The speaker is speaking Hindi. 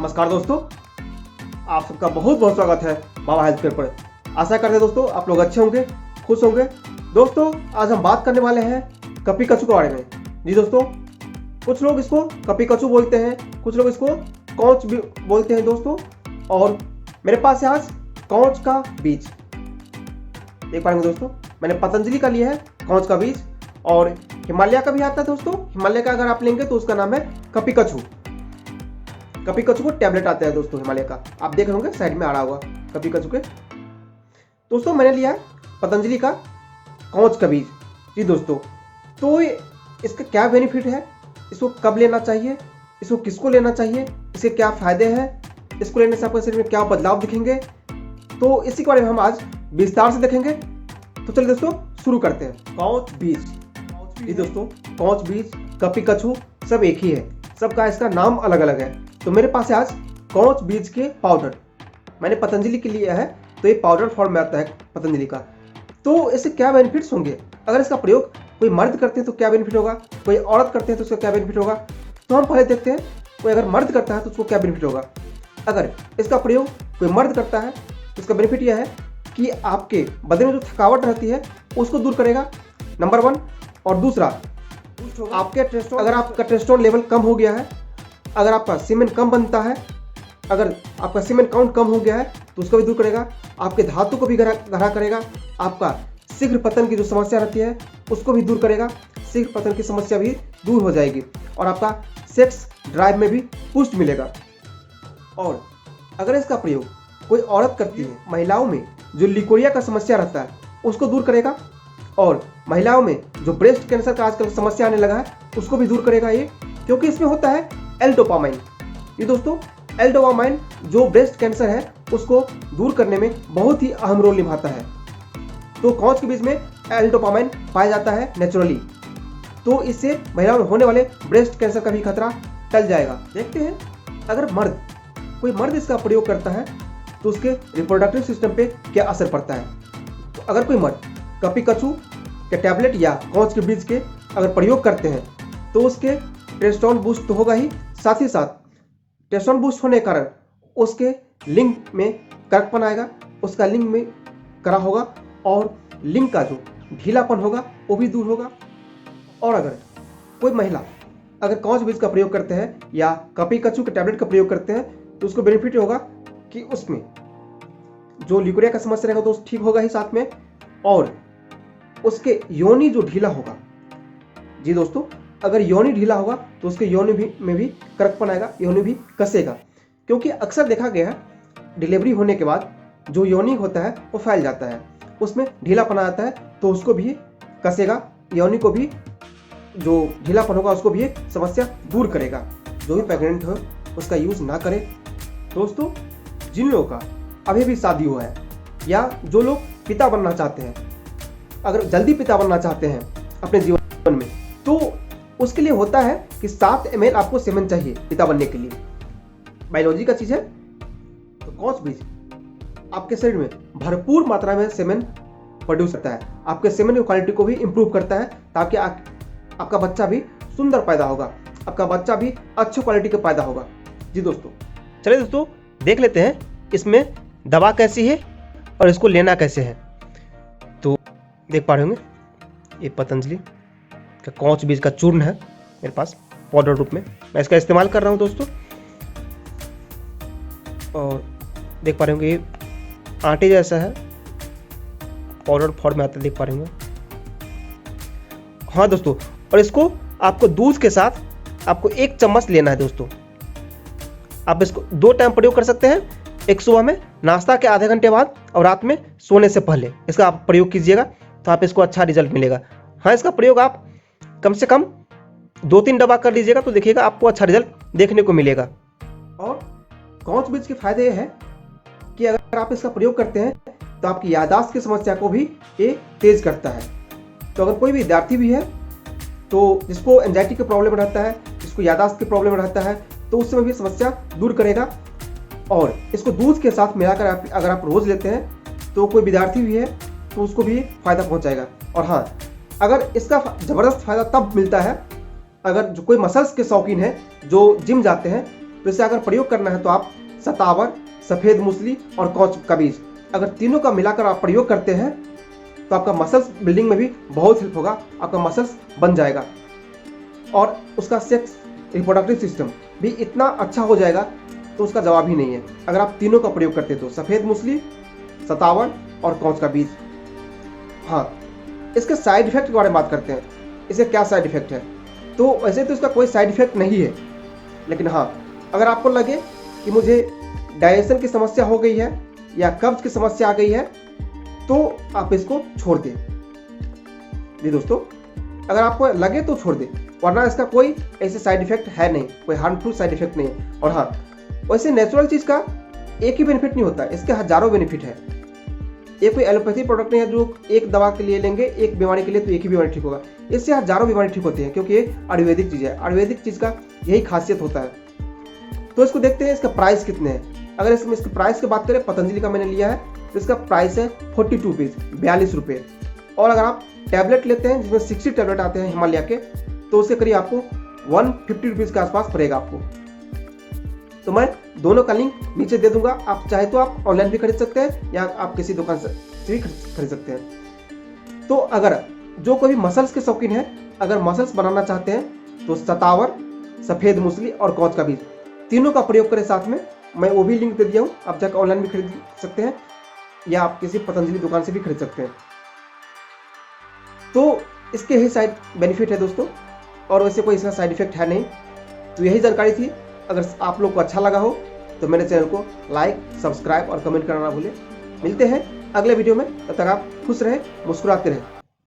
नमस्कार दोस्तों, आप सबका बहुत बहुत स्वागत है बाबा हेल्थ केयर पर। आशा करते हैं दोस्तों आप लोग अच्छे होंगे, खुश होंगे। दोस्तों आज हम बात करने वाले हैं कपी कचू के बारे में। जी दोस्तों, कुछ लोग इसको कपी कचू बोलते हैं, कुछ लोग इसको कौच भी बोलते हैं दोस्तों। और मेरे पास है आज कौच का बीज। देख पाएंगे दोस्तों, मैंने पतंजलि का लिया है कौच का बीज, और हिमालय का भी आता है दोस्तों। हिमालय का अगर आप लेंगे तो उसका नाम है कपी कचू। कपी कचू को टैबलेट आता है दोस्तों हिमालय का, आप देख रहे होंगे साइड में आ रहा होगा कपी कचू के। दोस्तों मैंने लिया है पतंजलि का कौच का बीज। जी दोस्तों, तो इसका क्या बेनिफिट है, इसको कब लेना चाहिए, इसको किसको लेना चाहिए, इसके क्या फायदे हैं, इसको लेने से आपके शरीर में क्या बदलाव दिखेंगे, तो इसी के बारे में हम आज विस्तार से देखेंगे। तो चलिए दोस्तों शुरू करते हैं। कौच बीज। जी दोस्तों, कौच बीज, कपी कचू सब एक ही है, सबका इसका नाम अलग अलग है। तो मेरे पास है आज कौच बीज के पाउडर। मैंने पतंजलि के लिया है, तो ये पाउडर फॉर्म में आता है पतंजलि का। तो इससे क्या बेनिफिट्स होंगे, अगर इसका प्रयोग कोई मर्द करते हैं तो क्या बेनिफिट होगा, कोई औरत करते हैं तो उसका क्या बेनिफिट होगा। तो हम पहले देखते हैं, कोई अगर मर्द करता है तो उसको क्या बेनिफिट होगा। अगर इसका प्रयोग कोई मर्द करता है तो इसका बेनिफिट यह है कि आपके बदन में जो थकावट रहती है उसको दूर करेगा, नंबर 1। और दूसरा, आपके टेस्टोस्टेरोन, अगर आपका टेस्टोस्टेरोन लेवल कम हो गया है, अगर आपका सीमेन कम बनता है, अगर आपका सीमेन काउंट कम हो गया है तो उसको भी दूर करेगा। आपके धातु को भी गहरा करेगा। आपका शीघ्र पतन की जो समस्या रहती है उसको भी दूर करेगा। शीघ्र पतन की समस्या भी दूर हो जाएगी और आपका सेक्स ड्राइव में भी पुष्ट मिलेगा। और अगर इसका प्रयोग कोई औरत करती है, महिलाओं में जो लिकोरिया का समस्या रहता है उसको दूर करेगा, और महिलाओं में जो ब्रेस्ट कैंसर का आजकल समस्या आने लगा है उसको भी दूर करेगा ये, क्योंकि इसमें होता है एल-डोपामाइन। ये दोस्तों, एल-डोपामाइन जो ब्रेस्ट कैंसर है उसको दूर करने में बहुत ही अहम रोल निभाता है। तो कौच के बीज में एल-डोपामाइन पाया जाता है नेचुरली, तो इससे महिलाओं में होने वाले ब्रेस्ट कैंसर का भी खतरा टल जाएगा। देखते हैं, अगर कोई मर्द इसका प्रयोग करता है तो उसके रिप्रोडक्टिव सिस्टम पे क्या असर पड़ता है। तो अगर कोई मर्द कपी कचू के टैबलेट या कौच के बीज के अगर प्रयोग करते हैं तो उसके टेस्टोस्टेरोन बूस्ट तो होगा ही, साथ ही साथ टेस्टोस्टेरोन बूस्ट होने के कारण उसके लिंग में कड़कपन आएगा, उसका लिंग में कड़ा होगा, और लिंग का जो ढीलापन होगा वो भी दूर होगा। और अगर कोई महिला अगर कौच बीज का प्रयोग करते हैं या कपी कचू के टैबलेट का प्रयोग करते हैं तो उसको बेनिफिट होगा कि उसमें जो लिकोरिया का समस्या रहेगा तो ठीक होगा ही साथ में, और उसके योनि जो ढीला होगा। जी दोस्तों, अगर योनि ढीला होगा तो उसके योनि में भी कड़कपन आएगा, योनि भी कसेगा, क्योंकि अक्सर देखा गया है डिलीवरी होने के बाद जो योनि होता है वो फैल जाता है, उसमें ढीलापन आता है, तो उसको भी कसेगा, योनि को भी जो ढीलापन होगा उसको भी समस्या दूर करेगा। जो भी प्रेग्नेंट हो उसका यूज ना करे। दोस्तों, जिन लोगों का अभी भी शादी हुआ है या जो लोग पिता बनना चाहते हैं, अगर जल्दी पिता बनना चाहते हैं अपने जीवन में, तो उसके लिए होता है कि 7 ml आपको सेमेन चाहिए पिता बनने के लिए। बायोलॉजी का चीज है। तो कौच बीज आपके शरीर में भरपूर मात्रा में सेमेन प्रोड्यूस करता है, आपके सेमेन की क्वालिटी को भी इंप्रूव करता है, ताकि आपका बच्चा भी सुंदर पैदा होगा, आपका बच्चा भी अच्छी क्वालिटी का पैदा होगा। जी दोस्तों, चलिए दोस्तों देख लेते हैं इसमें दवा कैसी है और इसको लेना कैसे है। तो देख पा रहे होंगे, ये पतंजलि का कौच बीज का चूर्ण है मेरे पास पाउडर रूप में, मैं इसका इस्तेमाल कर रहा हूं दोस्तों। और देख पा रहे होंगे ये आटे जैसा है, पाउडर फॉर्म में आता है, देख पा रहे होंगे। हाँ दोस्तों, और इसको आपको दूध के साथ आपको 1 चम्मच लेना है दोस्तों। आप इसको 2 टाइम प्रयोग कर सकते हैं, एक सुबह में नाश्ता के आधे घंटे बाद और रात में सोने से पहले इसका आप प्रयोग कीजिएगा, तो आप इसको अच्छा रिजल्ट मिलेगा। हाँ, इसका प्रयोग आप कम से कम 2-3 डब्बा कर लीजिएगा तो देखिएगा आपको अच्छा रिजल्ट देखने को मिलेगा। और कौच बीज के फायदे ये है कि अगर आप इसका प्रयोग करते हैं तो आपकी याददाश्त की समस्या को भी ये तेज करता है। तो अगर कोई भी विद्यार्थी भी है तो जिसको एंजाइटी की प्रॉब्लम रहता है, जिसको याददाश्त की प्रॉब्लम रहता है, तो उस समय भी समस्या दूर करेगा। और इसको दूध के साथ मिलाकर अगर आप रोज लेते हैं तो कोई विद्यार्थी भी है तो उसको भी फायदा पहुंचाएगा। और हाँ, अगर इसका ज़बरदस्त फायदा तब मिलता है अगर जो कोई मसल्स के शौकीन है, जो जिम जाते हैं, तो इसे अगर प्रयोग करना है तो आप सतावर, सफ़ेद मूसली और कौच का बीज, अगर तीनों का मिलाकर आप प्रयोग करते हैं तो आपका मसल्स बिल्डिंग में भी बहुत हेल्प होगा, आपका मसल्स बन जाएगा और उसका सेक्स रिप्रोडक्टिव सिस्टम भी इतना अच्छा हो जाएगा तो उसका जवाब ही नहीं है अगर आप तीनों का प्रयोग करते तो सफ़ेद मूसली, सतावर और कौच का बीज। हाँ, इसके साइड इफेक्ट के बारे में बात करते हैं। इसके क्या साइड इफेक्ट है? तो वैसे तो इसका कोई साइड इफेक्ट नहीं है, लेकिन हाँ, अगर आपको लगे कि मुझे डाइजेशन की समस्या हो गई है या कब्ज की समस्या आ गई है तो आप इसको छोड़ दें। जी दोस्तों, अगर आपको लगे तो छोड़ दें, वरना इसका कोई ऐसे साइड इफेक्ट है नहीं, कोई हार्मफुल साइड इफेक्ट नहीं है। और हाँ, वैसे नेचुरल चीज़ का एक ही बेनिफिट नहीं होता, इसके हजारों बेनिफिट है। ये कोई एलोपैथी प्रोडक्ट नहीं है जो एक दवा के लिए लेंगे, एक बीमारी के लिए तो एक ही बीमारी ठीक होगा। इससे हजारों बीमारी ठीक होती है, क्योंकि ये आयुर्वेदिक चीज़ है। आयुर्वेदिक चीज़ का यही खासियत होता है। तो इसको देखते हैं इसका प्राइस कितने हैं। अगर इसमें इसके प्राइस की बात करें, पतंजलि का मैंने लिया है तो इसका प्राइस है 42 रुपीज़, 42 रुपये। और अगर आप टैबलेट लेते हैं जिसमें 60 टैबलेट आते हैं हिमालय के, तो उसके करीब आपको 150 रुपीज़ के आसपास पड़ेगा आपको। तो मैं दोनों का लिंक नीचे दे दूंगा, आप चाहे तो आप ऑनलाइन भी खरीद सकते हैं या आप किसी दुकान से भी खरीद सकते हैं। तो अगर जो कोई मसल्स के शौकीन है, अगर मसल्स बनाना चाहते हैं तो सतावर, सफ़ेद मूसली और कौच का बीज तीनों का प्रयोग करें साथ में। मैं वो भी लिंक दे दिया हूँ, आप जाकर ऑनलाइन भी खरीद सकते हैं या आप किसी पतंजलि दुकान से भी खरीद सकते हैं। तो इसके ही साइड बेनिफिट है दोस्तों, और वैसे कोई इसका साइड इफेक्ट है नहीं। तो यही जानकारी थी। अगर आप लोग को अच्छा लगा हो तो मेरे चैनल को लाइक, सब्सक्राइब और कमेंट करना ना भूलें। मिलते हैं अगले वीडियो में, तब तक आप खुश रहें, मुस्कुराते रहें।